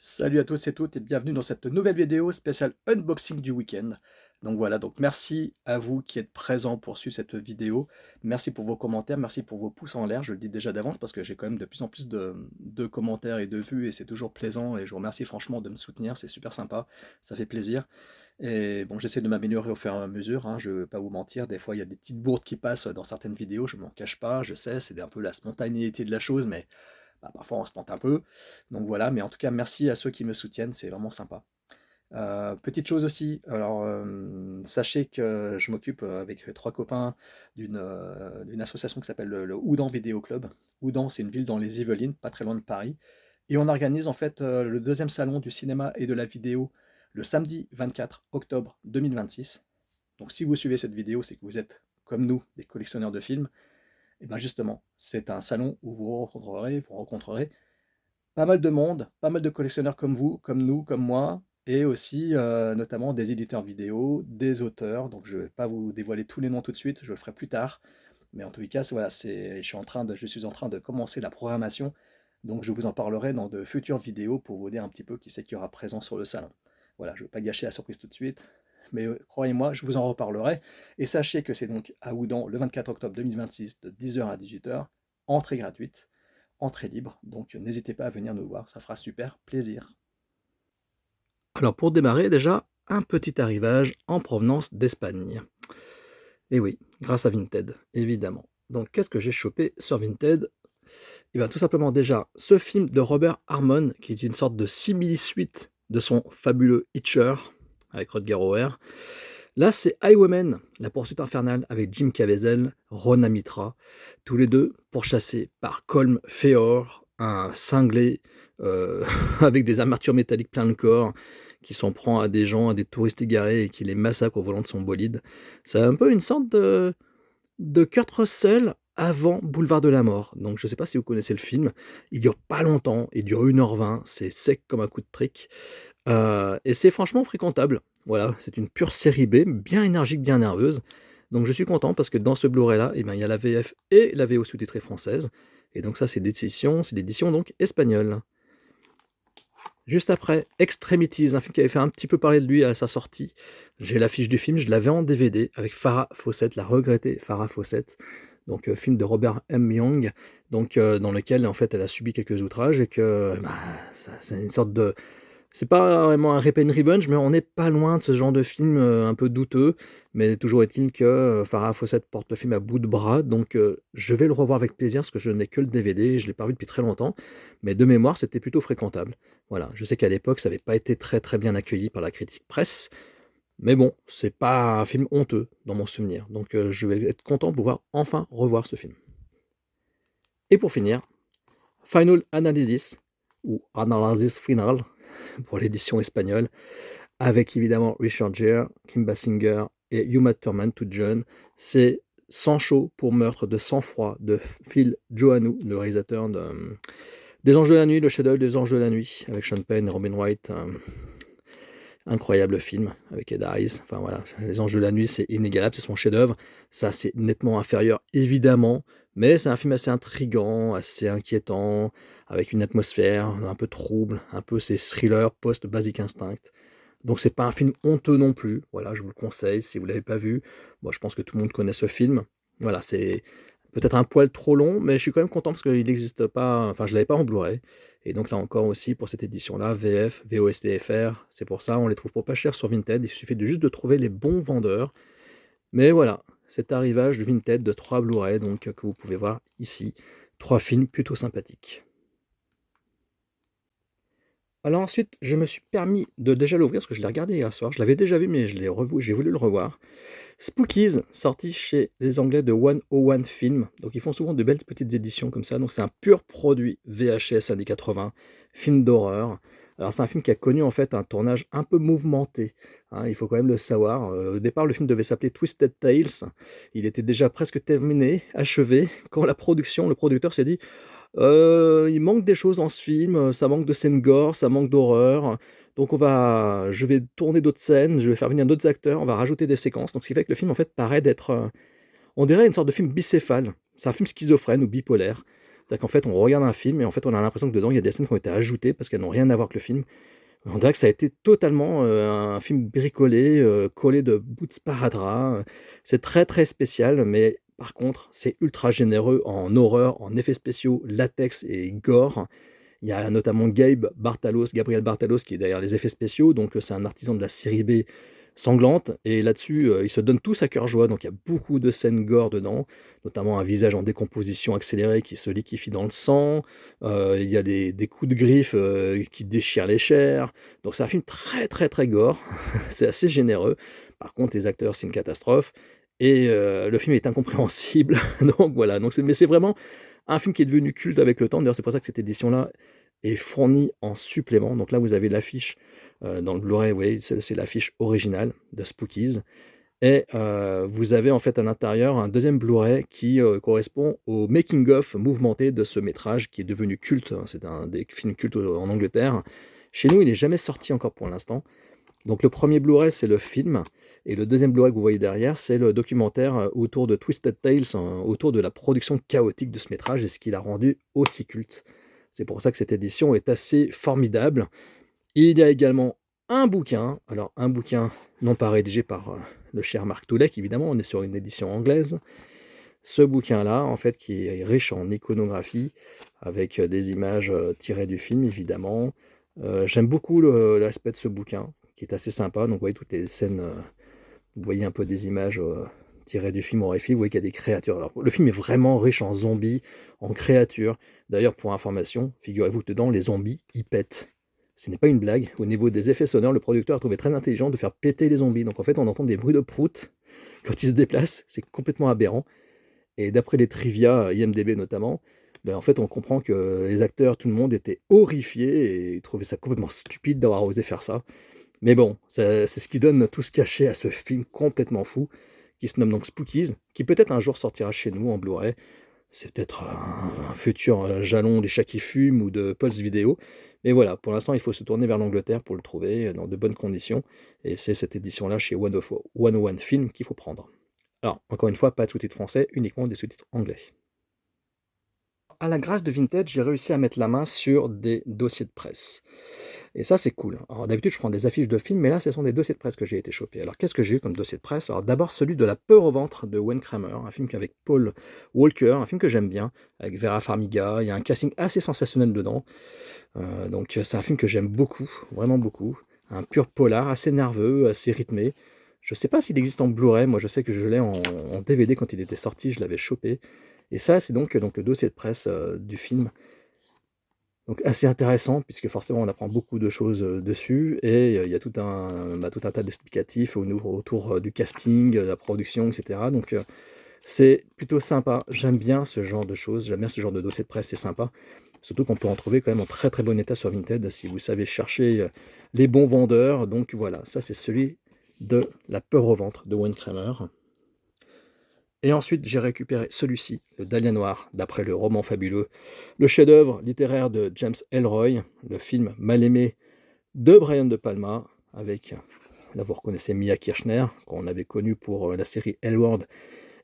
Salut à tous et toutes et bienvenue dans cette nouvelle vidéo spéciale unboxing du week-end. Donc voilà, donc merci à vous qui êtes présents pour suivre cette vidéo. Merci pour vos commentaires, merci pour vos pouces en l'air. Je le dis déjà d'avance parce que j'ai quand même de plus en plus de commentaires et de vues et c'est toujours plaisant. Et je vous remercie franchement de me soutenir, c'est super sympa, ça fait plaisir. Et bon, j'essaie de m'améliorer au fur et à mesure, hein, je ne vais pas vous mentir. Des fois, il y a des petites bourdes qui passent dans certaines vidéos, je m'en cache pas, je sais, c'est un peu la spontanéité de la chose, mais bah, parfois on se tente un peu, donc voilà, mais en tout cas merci à ceux qui me soutiennent, c'est vraiment sympa. Petite chose aussi, alors sachez que je m'occupe avec trois copains d'une association qui s'appelle le Houdan Vidéo Club. Houdan, c'est une ville dans les Yvelines, pas très loin de Paris, et on organise en fait le deuxième salon du cinéma et de la vidéo le samedi 24 octobre 2026. Donc si vous suivez cette vidéo, c'est que vous êtes, comme nous, des collectionneurs de films. Et bien justement, c'est un salon où vous rencontrerez pas mal de monde, pas mal de collectionneurs comme vous, comme nous, comme moi, et aussi notamment des éditeurs vidéo, des auteurs. Donc je ne vais pas vous dévoiler tous les noms tout de suite, je le ferai plus tard. Mais en tout cas, voilà, je suis en train de commencer la programmation. Donc je vous en parlerai dans de futures vidéos pour vous dire un petit peu qui c'est qui aura présent sur le salon. Voilà, je ne vais pas gâcher la surprise tout de suite. Mais croyez-moi, je vous en reparlerai. Et sachez que c'est donc à Oudan le 24 octobre 2026 de 10h à 18h, entrée gratuite, entrée libre. Donc n'hésitez pas à venir nous voir, ça fera super plaisir. Alors pour démarrer, déjà, un petit arrivage en provenance d'Espagne. Et oui, grâce à Vinted, évidemment. Donc qu'est-ce que j'ai chopé sur Vinted? Eh bien tout simplement déjà ce film de Robert Harmon, qui est une sorte de simili-suite de son fabuleux Hitcher, avec Rutger Hauer. Là c'est Highwaymen, la poursuite infernale avec Jim Caviezel, Rona Mitra, tous les deux pourchassés par Colm Feore, un cinglé avec des armatures métalliques plein le corps, qui s'en prend à des gens, à des touristes égarés et qui les massacre au volant de son bolide. C'est un peu une sorte de Kurt Russell avant Boulevard de la Mort. Donc je ne sais pas si vous connaissez le film. Il dure pas longtemps, il dure 1h20, c'est sec comme un coup de trick. Et c'est franchement fréquentable. Voilà, c'est une pure série B, bien énergique, bien nerveuse. Donc je suis content parce que dans ce Blu-ray-là, eh ben, il y a la VF et la VO sous-titrée française. Et donc ça, c'est l'édition donc espagnole. Juste après, Extremities, un film qui avait fait un petit peu parler de lui à sa sortie. J'ai l'affiche du film, je l'avais en DVD avec Farrah Fawcett, la regrettée Farrah Fawcett. Donc film de Robert M. Young, donc dans lequel en fait elle a subi quelques outrages et que bah, c'est une sorte de, c'est pas vraiment un rape and revenge, mais on n'est pas loin de ce genre de film un peu douteux. Mais toujours est-il que Farrah Fawcett porte le film à bout de bras, donc je vais le revoir avec plaisir parce que je n'ai que le DVD, je ne l'ai pas vu depuis très longtemps. Mais de mémoire, c'était plutôt fréquentable. Voilà, je sais qu'à l'époque, ça n'avait pas été très très bien accueilli par la critique presse, mais bon, c'est pas un film honteux dans mon souvenir. Donc je vais être content de pouvoir enfin revoir ce film. Et pour finir, Final Analysis, ou Analysis Final, pour l'édition espagnole, avec évidemment Richard Gere, Kim Basinger et Uma Thurman, toute jeune. C'est Sang chaud pour meurtre de sang-froid de Phil Joannou, le réalisateur des Anges de la Nuit, le chef-d'œuvre des Anges de la Nuit, avec Sean Penn et Robin Wright. Incroyable film avec Ed Harris. Enfin voilà, Les Anges de la Nuit, c'est inégalable, c'est son chef-d'œuvre. Ça, c'est nettement inférieur, évidemment, mais c'est un film assez intriguant, assez inquiétant, avec une atmosphère un peu trouble, un peu ces thrillers post-Basic Instinct. Donc c'est pas un film honteux non plus. Voilà, je vous le conseille si vous l'avez pas vu. Moi, je pense que tout le monde connaît ce film. Voilà, c'est peut-être un poil trop long, mais je suis quand même content parce qu'il n'existe pas. Enfin, je l'avais pas en Blu-ray. Et donc là encore aussi pour cette édition-là, VF, VOSTFR, c'est pour ça, on les trouve pour pas cher sur Vinted. Il suffit juste de trouver les bons vendeurs. Mais voilà, cet arrivage de Vinted de 3 Blu-ray, donc que vous pouvez voir ici. 3 films plutôt sympathiques. Alors ensuite, je me suis permis de déjà l'ouvrir parce que je l'ai regardé hier soir. Je l'avais déjà vu, mais j'ai voulu le revoir. Spookies, sorti chez les Anglais de 101 Film. Donc ils font souvent de belles petites éditions comme ça. Donc c'est un pur produit VHS années 80, film d'horreur. Alors c'est un film qui a connu en fait un tournage un peu mouvementé, hein, il faut quand même le savoir. Au départ, le film devait s'appeler Twisted Tales. Il était déjà presque terminé, achevé, quand la production, le producteur s'est dit il manque des choses dans ce film, ça manque de scènes gore, ça manque d'horreur, donc je vais tourner d'autres scènes, je vais faire venir d'autres acteurs, on va rajouter des séquences, donc ce qui fait que le film en fait paraît d'être, on dirait une sorte de film bicéphale. C'est un film schizophrène ou bipolaire. C'est-à-dire qu'en fait, on regarde un film et en fait, on a l'impression que dedans, il y a des scènes qui ont été ajoutées parce qu'elles n'ont rien à voir avec le film. On dirait que ça a été totalement, un film bricolé, collé de bouts de sparadrap, c'est très, très spécial, mais par contre, c'est ultra généreux en horreur, en effets spéciaux, latex et gore. Il y a notamment Gabriel Bartalos, qui est derrière les effets spéciaux, donc c'est un artisan de la série B sanglante, et là-dessus, ils se donnent tous à cœur joie, donc il y a beaucoup de scènes gore dedans, notamment un visage en décomposition accélérée qui se liquéfie dans le sang, il y a des coups de griffe qui déchirent les chairs, donc c'est un film très très très gore, c'est assez généreux. Par contre, les acteurs, c'est une catastrophe, et le film est incompréhensible, donc voilà, mais c'est vraiment un film qui est devenu culte avec le temps. D'ailleurs, c'est pour ça que cette édition-là est fournie en supplément. Donc là, vous avez l'affiche dans le Blu-ray, vous voyez, c'est l'affiche originale de Spookies. Et vous avez en fait à l'intérieur un deuxième Blu-ray qui correspond au making-of mouvementé de ce métrage qui est devenu culte. C'est un des films cultes en Angleterre. Chez nous, il n'est jamais sorti encore pour l'instant. Donc le premier Blu-ray, c'est le film, et le deuxième Blu-ray que vous voyez derrière, c'est le documentaire autour de Twisted Tales, autour de la production chaotique de ce métrage et ce qui l'a rendu aussi culte. C'est pour ça que cette édition est assez formidable. Il y a également un bouquin, alors un bouquin non pas rédigé par le cher Mark Toulek, évidemment, on est sur une édition anglaise. Ce bouquin-là, en fait, qui est riche en iconographie, avec des images tirées du film, évidemment. J'aime beaucoup l'aspect de ce bouquin, qui est assez sympa. Donc, vous voyez toutes les scènes, vous voyez un peu des images tirées du film horrifique, vous voyez qu'il y a des créatures. Alors, le film est vraiment riche en zombies, en créatures. D'ailleurs, pour information, figurez-vous que dedans, les zombies, ils pètent. Ce n'est pas une blague. Au niveau des effets sonores, le producteur a trouvé très intelligent de faire péter les zombies. Donc, en fait, on entend des bruits de prout quand ils se déplacent. C'est complètement aberrant. Et d'après les trivia, IMDb notamment, ben en fait, on comprend que les acteurs, tout le monde était horrifié et trouvait ça complètement stupide d'avoir osé faire ça. Mais bon, c'est ce qui donne tout ce cachet à ce film complètement fou, qui se nomme donc Spookies, qui peut-être un jour sortira chez nous en Blu-ray. C'est peut-être un futur jalon des chats qui fument ou de Pulse Vidéo. Mais voilà, pour l'instant, il faut se tourner vers l'Angleterre pour le trouver dans de bonnes conditions. Et c'est cette édition-là chez 101 Film qu'il faut prendre. Alors, encore une fois, pas de sous-titres français, uniquement des sous-titres anglais. À la grâce de Vinted, j'ai réussi à mettre la main sur des dossiers de presse. Et ça, c'est cool. Alors, d'habitude, je prends des affiches de films, mais là, ce sont des dossiers de presse que j'ai été chopé. Alors, qu'est-ce que j'ai eu comme dossier de presse? Alors, d'abord, celui de La peur au ventre de Wayne Kramer, un film avec Paul Walker, un film que j'aime bien, avec Vera Farmiga. Il y a un casting assez sensationnel dedans. Donc, c'est un film que j'aime beaucoup, vraiment beaucoup. Un pur polar, assez nerveux, assez rythmé. Je sais pas s'il existe en Blu-ray, moi je sais que je l'ai en DVD quand il était sorti, je l'avais chopé. Et ça, c'est donc le dossier de presse du film. Donc assez intéressant, puisque forcément on apprend beaucoup de choses dessus, et il y a tout un tas d'explicatifs autour du casting, de la production, etc. Donc c'est plutôt sympa, j'aime bien ce genre de choses, j'aime bien ce genre de dossier de presse, c'est sympa. Surtout qu'on peut en trouver quand même en très très bon état sur Vinted, si vous savez chercher les bons vendeurs. Donc voilà, ça c'est celui de La peur au ventre de Wayne Kramer. Et ensuite, j'ai récupéré celui-ci, Le Dahlia Noir, d'après le roman fabuleux, le chef-d'œuvre littéraire de James Ellroy, le film mal aimé de Brian De Palma, avec, là vous reconnaissez Mia Kirchner, qu'on avait connue pour la série Hellward,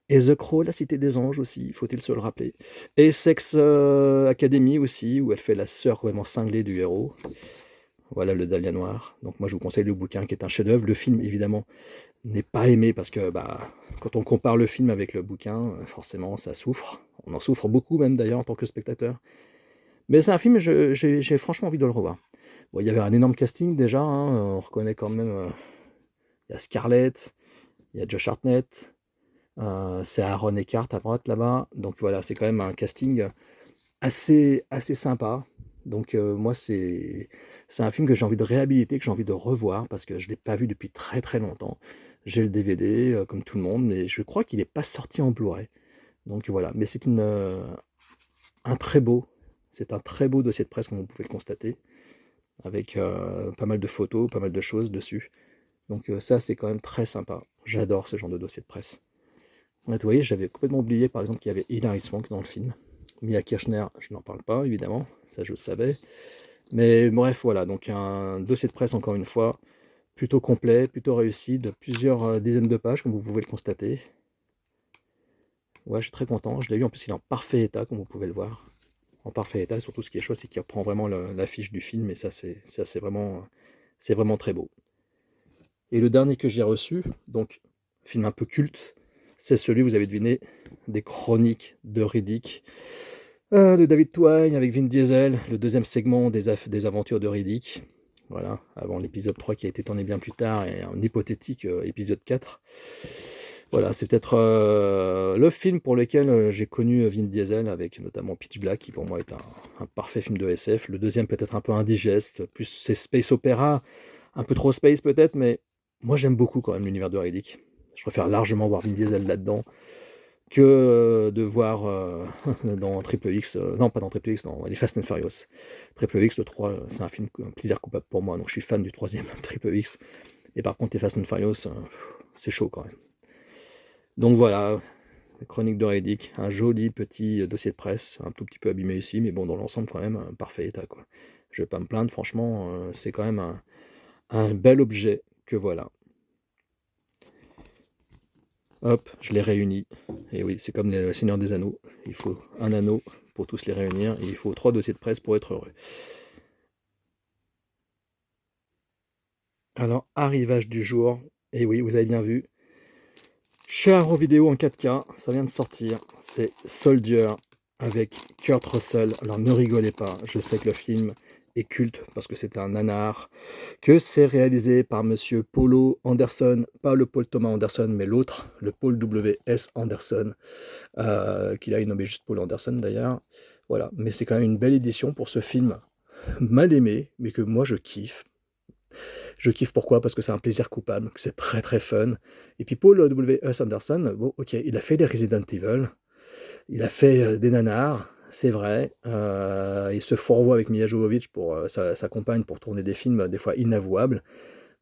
et The Crow, La Cité des Anges aussi, faut-il se le rappeler, et Sex Academy aussi, où elle fait la sœur complètement cinglée du héros. Voilà Le Dahlia Noir. Donc moi je vous conseille le bouquin qui est un chef-d'œuvre. Le film évidemment n'est pas aimé parce que quand on compare le film avec le bouquin, forcément ça souffre. On en souffre beaucoup même d'ailleurs en tant que spectateur. Mais c'est un film, j'ai franchement envie de le revoir. Bon, il y avait un énorme casting déjà, hein, on reconnaît quand même, il y a Scarlett, il y a Josh Hartnett, c'est Aaron Eckhart à droite là-bas. Donc voilà, c'est quand même un casting assez sympa. Donc moi, c'est un film que j'ai envie de réhabiliter, que j'ai envie de revoir, parce que je ne l'ai pas vu depuis très très longtemps. J'ai le DVD, comme tout le monde, mais je crois qu'il n'est pas sorti en Blu-ray. Donc voilà, mais un très beau, c'est un très beau dossier de presse, comme vous pouvez le constater, avec pas mal de photos, pas mal de choses dessus. Donc ça, c'est quand même très sympa. J'adore ce genre de dossier de presse. Là, vous voyez, j'avais complètement oublié, par exemple, qu'il y avait Hilary Swank dans le film. Mia Kirchner, je n'en parle pas, évidemment, ça je le savais. Mais bref, voilà, donc un dossier de presse, encore une fois, plutôt complet, plutôt réussi, de plusieurs dizaines de pages, comme vous pouvez le constater. Ouais, je suis très content, je l'ai eu, en plus il est en parfait état, comme vous pouvez le voir. en parfait état. Et surtout, ce qui est chouette, c'est qu'il reprend vraiment l'affiche du film, et ça, c'est vraiment très beau. Et le dernier que j'ai reçu, donc film un peu culte, c'est celui, vous avez deviné, des Chroniques de Riddick, de David Twain avec Vin Diesel, le deuxième segment des aventures de Riddick. Voilà, avant l'épisode 3 qui a été tourné bien plus tard, et un hypothétique épisode 4. Voilà, c'est peut-être le film pour lequel j'ai connu Vin Diesel, avec notamment Pitch Black, qui pour moi est un parfait film de SF. Le deuxième peut-être un peu indigeste, plus c'est space opéra, un peu trop space peut-être, mais moi j'aime beaucoup quand même l'univers de Riddick. Je préfère largement voir Vin Diesel là-dedans que de voir dans Triple X, non pas dans Triple X, dans les Fast and Furious. Triple X, le 3, c'est un plaisir coupable pour moi, donc je suis fan du troisième Triple X. Et par contre, les Fast and Furious, c'est chaud quand même. Donc voilà, Chronique de Riddick, un joli petit dossier de presse, un tout petit peu abîmé ici, mais bon, dans l'ensemble, quand même, un parfait état, quoi. Je vais pas me plaindre, franchement, c'est quand même un bel objet que voilà. Hop, je les réunis. Et oui, c'est comme le Seigneur des Anneaux. Il faut un anneau pour tous les réunir, et il faut 3 dossiers de presse pour être heureux. Alors, arrivage du jour, et oui, vous avez bien vu, Charo vidéo en 4K, ça vient de sortir, c'est Soldier avec Kurt Russell. Alors ne rigolez pas, je sais que le film est culte parce que c'est un nanar, que c'est réalisé par monsieur Paulo Anderson, pas le Paul Thomas Anderson, mais l'autre, le Paul W.S. Anderson, qu'il a nommé juste Paul Anderson d'ailleurs. Voilà, mais c'est quand même une belle édition pour ce film mal aimé, mais que moi je kiffe. Je kiffe pourquoi? Parce que c'est un plaisir coupable, que c'est très très fun. Et puis Paul W.S. Anderson, bon, ok, il a fait des Resident Evil, il a fait des nanars, c'est vrai. Il se fourvoie avec Milla Jovovich pour sa compagne pour tourner des films des fois inavouables.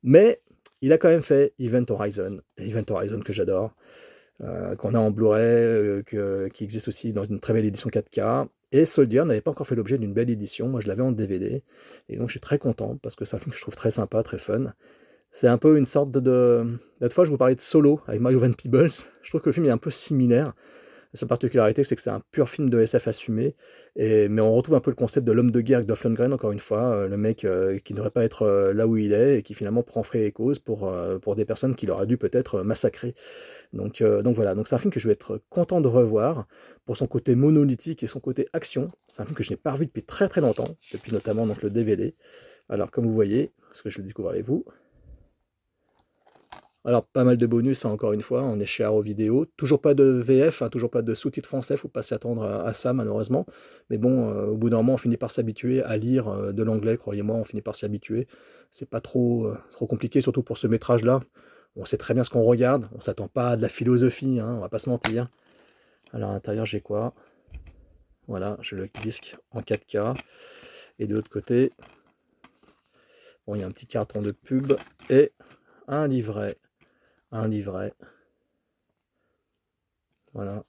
Mais il a quand même fait Event Horizon que j'adore, qu'on a en Blu-ray, qui existe aussi dans une très belle édition 4K. Et Soldier n'avait pas encore fait l'objet d'une belle édition. Moi, je l'avais en DVD. Et donc, je suis très content parce que c'est un film que je trouve très sympa, très fun. C'est un peu une sorte de. L'autre fois, je vous parlais de Solo avec Mario Van Peebles. Je trouve que le film est un peu similaire. Sa particularité, c'est que c'est un pur film de SF assumé, mais on retrouve un peu le concept de l'homme de guerre avec Dolph Lundgren, encore une fois, le mec qui ne devrait pas être là où il est, et qui finalement prend frais et cause pour des personnes qu'il aurait dû peut-être massacrer. Donc voilà, donc c'est un film que je vais être content de revoir, pour son côté monolithique et son côté action. C'est un film que je n'ai pas revu depuis très très longtemps, depuis notamment donc, le DVD. Alors comme vous voyez, parce que je le découvre avec vous, alors, pas mal de bonus, hein, encore une fois, on est chez Arrow Vidéo. Toujours pas de VF, hein, toujours pas de sous-titres français, faut pas s'attendre à ça, malheureusement. Mais bon, au bout d'un moment, on finit par s'habituer à lire de l'anglais, croyez-moi, on finit par s'y habituer. C'est pas trop compliqué, surtout pour ce métrage-là. On sait très bien ce qu'on regarde, on s'attend pas à de la philosophie, hein, on va pas se mentir. Alors, à l'intérieur, j'ai quoi? Voilà, j'ai le disque en 4K. Et de l'autre côté, bon, il y a un petit carton de pub et un livret. Un livret. Voilà.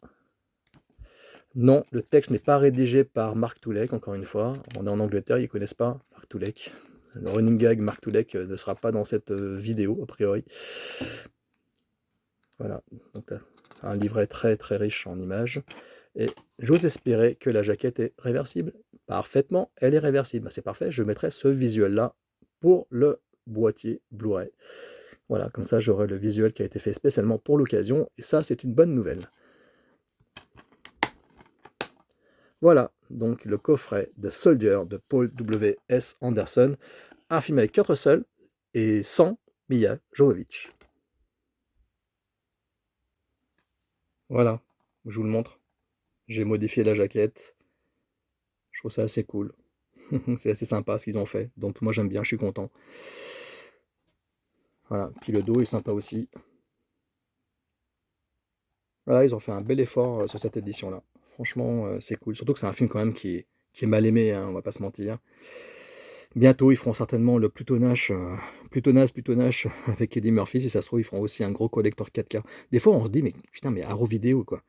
Non, le texte n'est pas rédigé par Mark Toulek, encore une fois. On est en Angleterre, ils ne connaissent pas Mark Toulek. Le running gag Mark Toulek ne sera pas dans cette vidéo, a priori. Voilà, donc un livret très très riche en images. Et j'ose espérer que la jaquette est réversible. Parfaitement, elle est réversible. Bah, c'est parfait, je mettrai ce visuel-là pour le boîtier Blu-ray. Voilà, comme ça j'aurai le visuel qui a été fait spécialement pour l'occasion, et ça c'est une bonne nouvelle. Voilà, donc le coffret de Soldier de Paul W.S. Anderson, un film avec Kurt Russell et sans Milla Jovovich. Voilà, je vous le montre. J'ai modifié la jaquette. Je trouve ça assez cool. C'est assez sympa ce qu'ils ont fait. Donc moi j'aime bien, je suis content. Voilà, puis le dos est sympa aussi. Voilà, ils ont fait un bel effort sur cette édition-là. Franchement, c'est cool. Surtout que c'est un film quand même qui est mal aimé, hein, on va pas se mentir. Bientôt, ils feront certainement le Plutonache, Plutonache avec Eddie Murphy. Si ça se trouve, ils feront aussi un gros collector 4K. Des fois, on se dit, mais putain, mais Arrow Vidéo, quoi.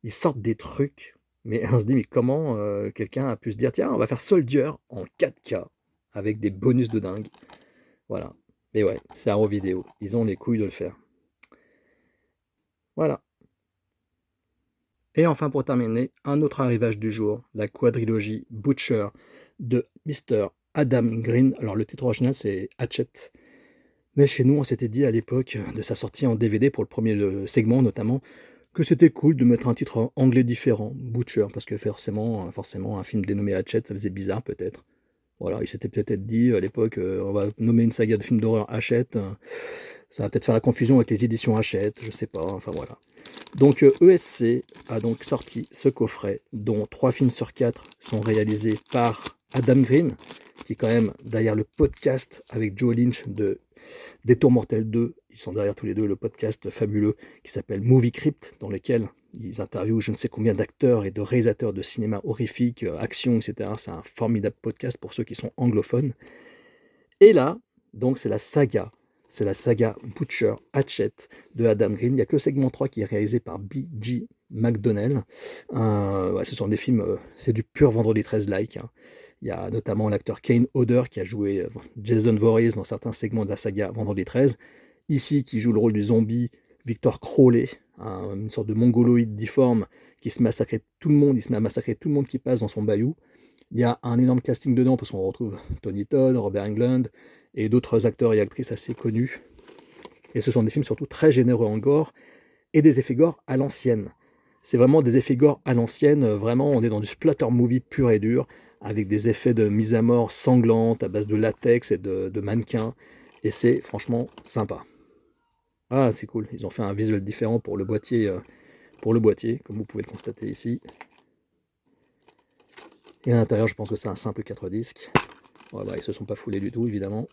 Ils sortent des trucs, mais on se dit, mais comment quelqu'un a pu se dire, tiens, on va faire Soldier en 4K avec des bonus de dingue. Voilà. Mais ouais, c'est Arrow Vidéo. Ils ont les couilles de le faire. Voilà. Et enfin, pour terminer, un autre arrivage du jour, la quadrilogie Butcher de Mr. Adam Green. Alors, le titre original, c'est Hatchet. Mais chez nous, on s'était dit à l'époque de sa sortie en DVD pour le premier segment notamment, que c'était cool de mettre un titre anglais différent, Butcher, parce que forcément, un film dénommé Hatchet, ça faisait bizarre peut-être. Voilà, il s'était peut-être dit à l'époque, on va nommer une saga de films d'horreur Hachette, ça va peut-être faire la confusion avec les éditions Hachette, je sais pas, enfin voilà. Donc ESC a donc sorti ce coffret, dont 3 films sur 4 sont réalisés par Adam Green, qui est quand même derrière le podcast avec Joe Lynch de Détour Mortel 2. Ils sont derrière tous les deux le podcast fabuleux qui s'appelle Movie Crypt, dans lequel ils interviewent je ne sais combien d'acteurs et de réalisateurs de cinéma horrifique, action, etc. C'est un formidable podcast pour ceux qui sont anglophones. Et là, donc c'est la saga Butcher Hatchet de Adam Green. Il n'y a que le segment 3 qui est réalisé par B.G. McDonnell. Ouais, ce sont des films, c'est du pur Vendredi 13-like. Hein. Il y a notamment l'acteur Kane Hodder qui a joué Jason Voorhees dans certains segments de la saga Vendredi 13. Ici, qui joue le rôle du zombie Victor Crowley, une sorte de mongoloïde difforme qui se massacre tout le monde. Il se met à massacrer tout le monde qui passe dans son bayou. Il y a un énorme casting dedans parce qu'on retrouve Tony Todd, Robert Englund et d'autres acteurs et actrices assez connus. Et ce sont des films surtout très généreux en gore et des effets gore à l'ancienne. C'est vraiment des effets gore à l'ancienne, vraiment on est dans du splatter movie pur et dur, avec des effets de mise à mort sanglante à base de latex et de mannequins, et c'est franchement sympa. Ah c'est cool, ils ont fait un visuel différent pour le boîtier, comme vous pouvez le constater ici. Et à l'intérieur, je pense que c'est un simple 4 disques. Ouais, bah, ils se sont pas foulés du tout, évidemment.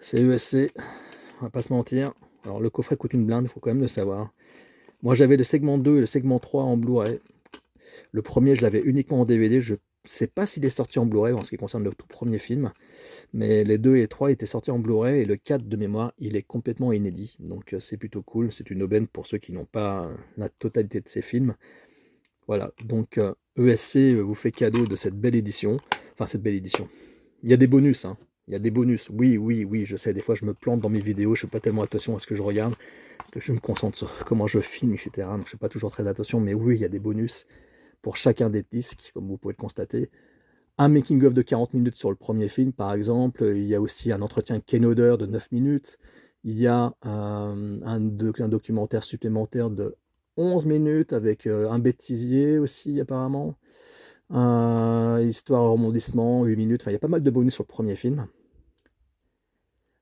C'est ESC, on va pas se mentir. Alors, le coffret coûte une blinde, il faut quand même le savoir. Moi, j'avais le segment 2 et le segment 3 en Blu-ray. Le premier, je l'avais uniquement en DVD. Je sais pas s'il est sorti en Blu-ray en ce qui concerne le tout premier film. Mais les 2 et 3 étaient sortis en Blu-ray. Et le 4 de mémoire, il est complètement inédit. Donc, c'est plutôt cool. C'est une aubaine pour ceux qui n'ont pas la totalité de ces films. Voilà, donc ESC vous fait cadeau de cette belle édition. Enfin, cette belle édition. Il y a des bonus, hein. Il y a des bonus. Oui, oui, oui, je sais, des fois je me plante dans mes vidéos, je fais pas tellement attention à ce que je regarde, parce que je me concentre sur comment je filme, etc. Donc je fais pas toujours très attention, mais oui, il y a des bonus pour chacun des disques, comme vous pouvez le constater. Un making-of de 40 minutes sur le premier film, par exemple. Il y a aussi un entretien Ken Hodder de 9 minutes. Il y a un documentaire supplémentaire de 11 minutes avec un bêtisier aussi, apparemment. Histoire rebondissement, 8 minutes. Enfin, il y a pas mal de bonus sur le premier film.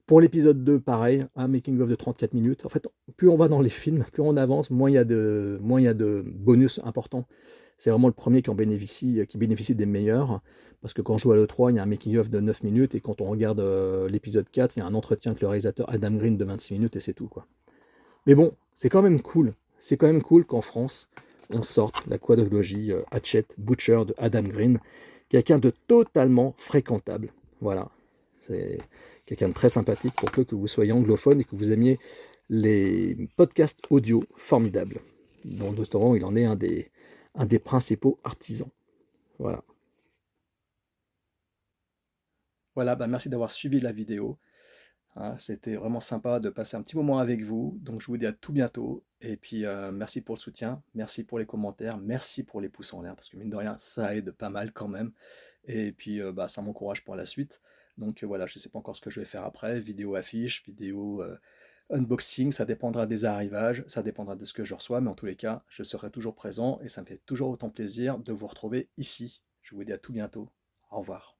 Pour l'épisode 2, pareil, un making-of de 34 minutes. En fait, plus on va dans les films, plus on avance, moins il y a de bonus importants. C'est vraiment le premier qui bénéficie des meilleurs. Parce que quand je joue à l'E3, il y a un making-of de 9 minutes. Et quand on regarde l'épisode 4, il y a un entretien avec le réalisateur Adam Green de 26 minutes et c'est tout, quoi. Mais bon, c'est quand même cool. C'est quand même cool qu'en France, on sorte la quadrilogie Hatchet Butcher de Adam Green. Quelqu'un de totalement fréquentable. Voilà. C'est quelqu'un de très sympathique pour peu que vous soyez anglophone et que vous aimiez les podcasts audio formidables. Dans le restaurant, il en est un des principaux artisans. Voilà. Voilà, bah merci d'avoir suivi la vidéo. Hein, c'était vraiment sympa de passer un petit moment avec vous. Donc je vous dis à tout bientôt. Et puis merci pour le soutien, merci pour les commentaires, merci pour les pouces en l'air, parce que mine de rien, ça aide pas mal quand même. Et puis bah, ça m'encourage pour la suite. Donc voilà, je ne sais pas encore ce que je vais faire après. Vidéo affiche, vidéo unboxing, ça dépendra des arrivages, ça dépendra de ce que je reçois. Mais en tous les cas, je serai toujours présent et ça me fait toujours autant plaisir de vous retrouver ici. Je vous dis à tout bientôt. Au revoir.